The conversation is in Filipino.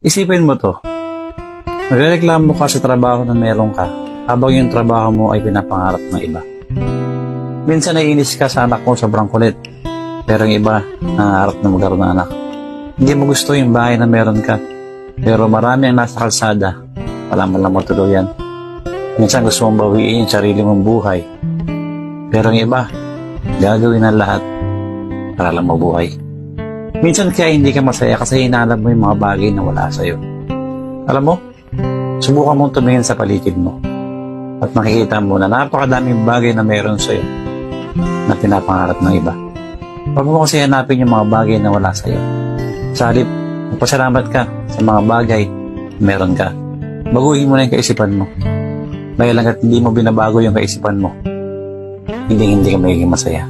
Isipin mo to. Nagrereklamo ka sa trabaho na meron ka habang yung trabaho mo ay pinapangarap ng iba. Minsan naiinis ka sa anak mo sobrang kulit. Pero yung iba, nangangarap na magkaroon ng anak. Hindi mo gusto yung bahay na meron ka. Pero marami ang nasa kalsada. Wala man lang matuluyan. Minsan gusto mong bawiin yung sarili mong buhay. Pero yung iba, gagawin ang lahat para lang mabuhay. Minsan kaya hindi ka masaya kasi hinalab mo yung mga bagay na wala sa'yo. Alam mo, subukan mong tumingin sa paligid mo. At makikita mo na napakadaming bagay na meron sa'yo na pinapangarap ng iba. Huwag mo kasi hanapin yung mga bagay na wala sa'yo. Sa halip, magpasalamat ka sa mga bagay na meron ka. Baguhin mo na yung kaisipan mo. Dahil hanggat hindi mo binabago yung kaisipan mo, hindi ka magiging masaya.